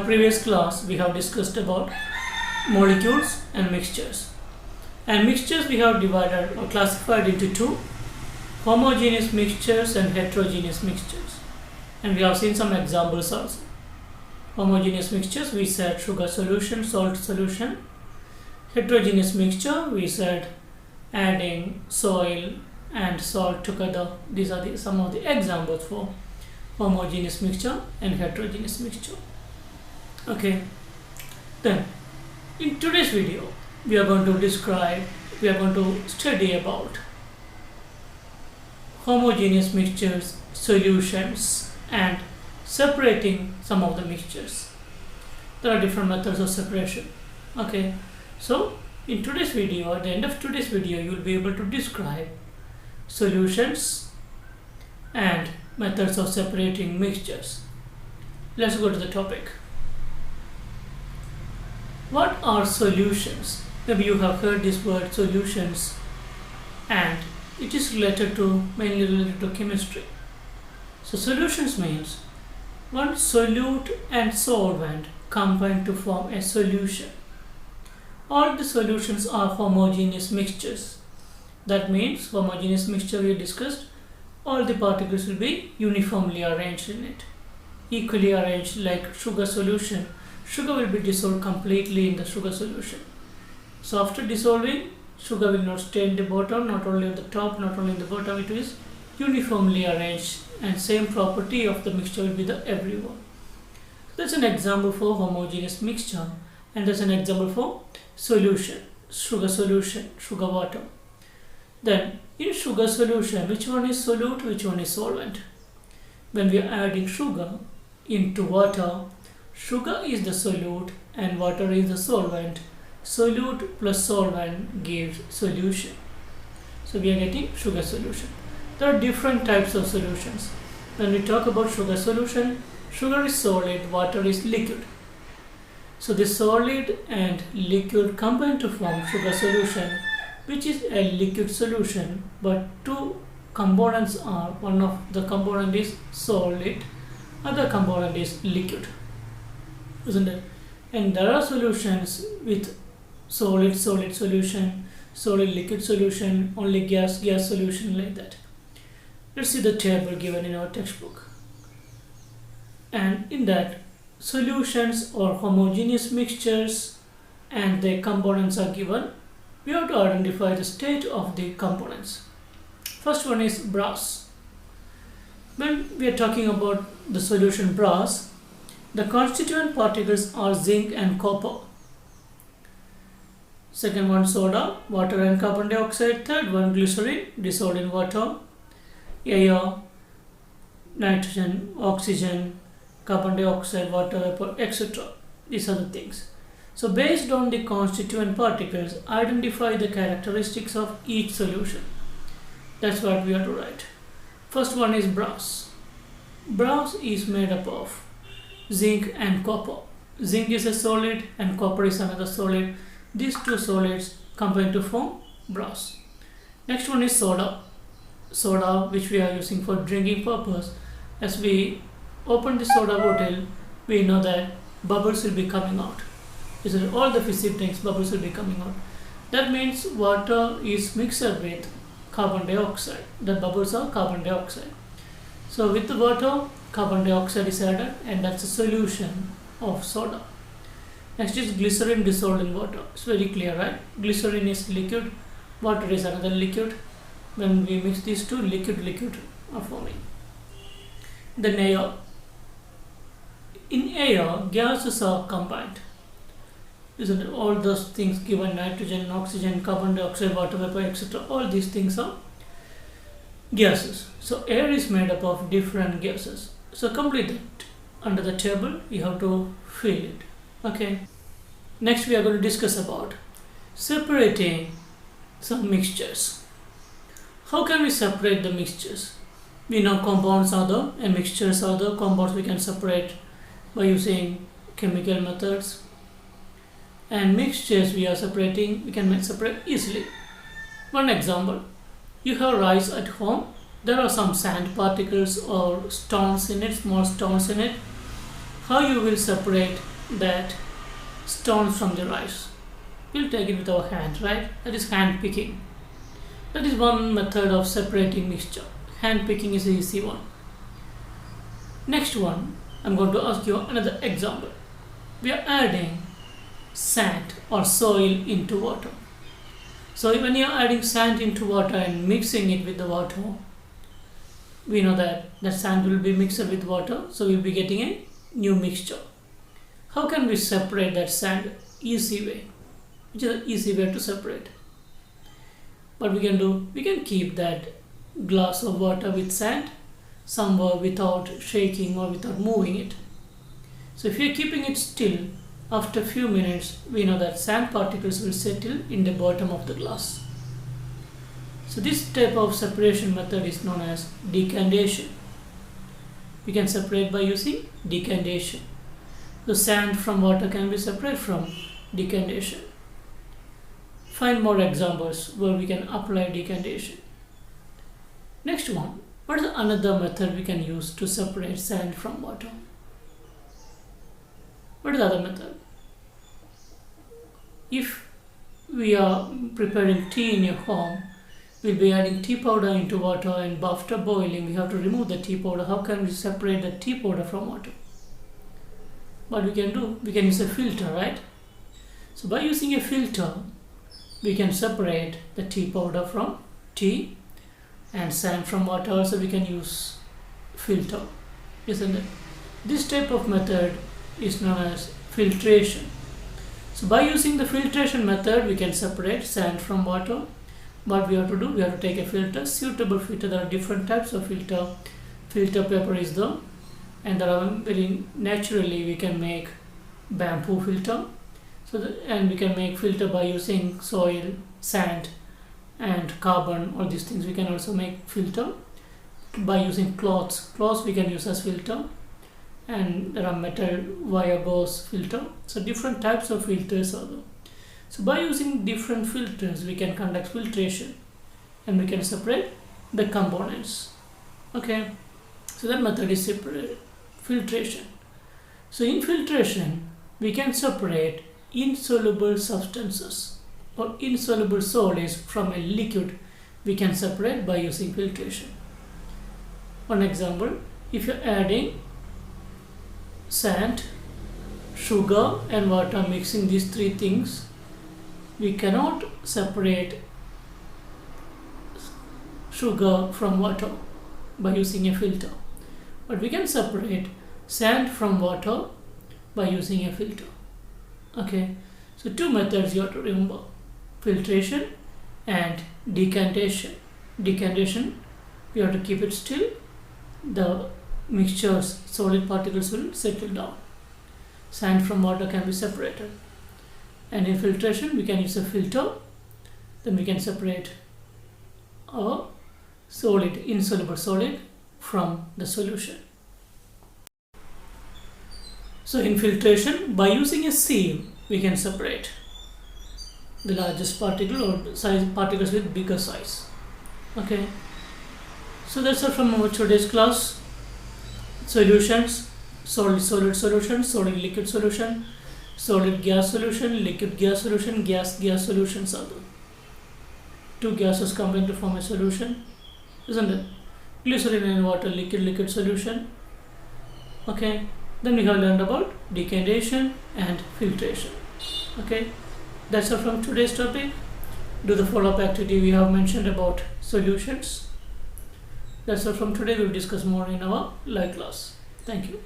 our previous class, we have discussed about molecules and mixtures. And mixtures we have divided or classified into two: homogeneous mixtures and heterogeneous mixtures. And we have seen some examples also. Homogeneous mixtures, we said sugar solution, salt solution. Heterogeneous mixture, we said adding soil and salt together. These are some of the examples for homogeneous mixture and heterogeneous mixture. Okay, then in today's video we are going to study about homogeneous mixtures, solutions, and separating some of the mixtures. There are different methods of separation. Okay, so in today's video, at the end of today's video, you will be able to describe solutions and methods of separating mixtures. Let's go to the topic. What are solutions? Maybe you have heard this word solutions, and it is mainly related to chemistry. So solutions means one solute and solvent combine to form a solution. All the solutions are homogeneous mixtures. That means homogeneous mixture we discussed, all the particles will be uniformly arranged in it, equally arranged. Like sugar solution, sugar will be dissolved completely in the sugar solution. So after dissolving, sugar will not stay in the bottom, not only on the top, not only in the bottom, it is uniformly arranged, and same property of the mixture will be the everywhere. That's an example for homogeneous mixture, and that's an example for solution, sugar water. Then in sugar solution, which one is solute, which one is solvent? When we are adding sugar into water, sugar is the solute and water is the solvent. Solute plus solvent gives solution. So we are getting sugar solution. There are different types of solutions. When we talk about sugar solution, sugar is solid, water is liquid. So the solid and liquid combine to form sugar solution, which is a liquid solution, but two components are, one of the component is solid, other component is liquid, isn't it? And there are solutions with solid solution, solid liquid solution, only gas solution, like that. Let's see the table given in our textbook. And in that, solutions or homogeneous mixtures and their components are given. We have to identify the state of the components. First one is brass. When we are talking about the solution brass, the constituent particles are zinc and copper. Second one, soda, water and carbon dioxide. Third one, glycerin, dissolved in water, air, nitrogen, oxygen, carbon dioxide, water vapor, etc. These are the things. So based on the constituent particles, identify the characteristics of each solution. That's what we have to write. First one is brass. Brass is made up of zinc and copper. Zinc is a solid and copper is another solid. These two solids combine to form brass. Next one is soda. Soda, which we are using for drinking purpose. As we open the soda bottle, we know that bubbles will be coming out. All the fizzy drinks, bubbles will be coming out. That means water is mixed with carbon dioxide. The bubbles are carbon dioxide. So with the water, carbon dioxide is added, and that's a solution of soda. Next is glycerin dissolved in water. It's very clear, right? Glycerin is liquid, water is another liquid. When we mix these two, liquid are forming. Then air. In air, gases are combined. Isn't it? All those things given, nitrogen, oxygen, carbon dioxide, water vapor, etc. All these things are gases. So air is made up of different gases. So complete that. Under the table, you have to fill it. Okay. Next we are going to discuss about separating some mixtures. How can we separate the mixtures? We know compounds are there and mixtures are there. Compounds we can separate by using chemical methods, and mixtures we can separate easily. One example, you have rice at home, there are some sand particles or stones in it, small stones in it. How you will separate that stones from the rice. We'll take it with our hand, right? That is hand picking. That is one method of separating mixture. Hand picking is the easy one. Next one, I'm going to ask you another example. We are adding sand or soil into water. So when you are adding sand into water and mixing it with the water, we know that sand will be mixed with water, so we'll be getting a new mixture. How can we separate that sand? Easy way. Which is an easy way to separate. What we can do, we can keep that glass of water with sand somewhere without shaking or without moving it. So if you're keeping it still, after a few minutes, we know that sand particles will settle in the bottom of the glass. So this type of separation method is known as decondition. We can separate by using decondition. The sand from water can be separated from decondition. Find more examples where we can apply decondition. Next one, what is another method we can use to separate sand from water? What is the other method? If we are preparing tea in your home, we'll be adding tea powder into water, and after boiling we have to remove the tea powder. How can we separate the tea powder from water? What we can do, we can use a filter, right? So by using a filter, we can separate the tea powder from tea, and sand from water also we can use filter, isn't it? This type of method is known as filtration. So by using the filtration method, we can separate sand from water. What we have to do, we have to take a filter, suitable filter. There are different types of filter. Filter paper is there, and there are very naturally we can make bamboo filter. And we can make filter by using soil, sand, and carbon, or these things. We can also make filter by using cloths. Cloths we can use as filter, and there are metal wire gauze filter. So different types of filters are there. So by using different filters, we can conduct filtration, and we can separate the components. Okay, so that method is separate filtration. So in filtration, we can separate insoluble substances or insoluble solids from a liquid. We can separate by using filtration. One example, if you're adding sand, sugar and water, mixing these three things, we cannot separate sugar from water by using a filter, but we can separate sand from water by using a filter. Okay, so two methods you have to remember: filtration and decondition. Decondition, we have to keep it still, the mixtures, solid particles will settle down. Sand from water can be separated. And in filtration, we can use a filter, then we can separate a solid, insoluble solid from the solution. So in filtration, by using a sieve, we can separate the largest particle or size particles with bigger size. Okay, so that's all from our today's class. Solutions: solid solution, solid liquid solution, solid gas solution, liquid gas solution, gas solutions are there. Two gases combine to form a solution, isn't it? Glycerin and water, liquid solution. Okay, then we have learned about decondition and filtration. Okay, that's all from today's topic. Do the follow-up activity we have mentioned about solutions. That's all from today. We'll discuss more in our live class. Thank you.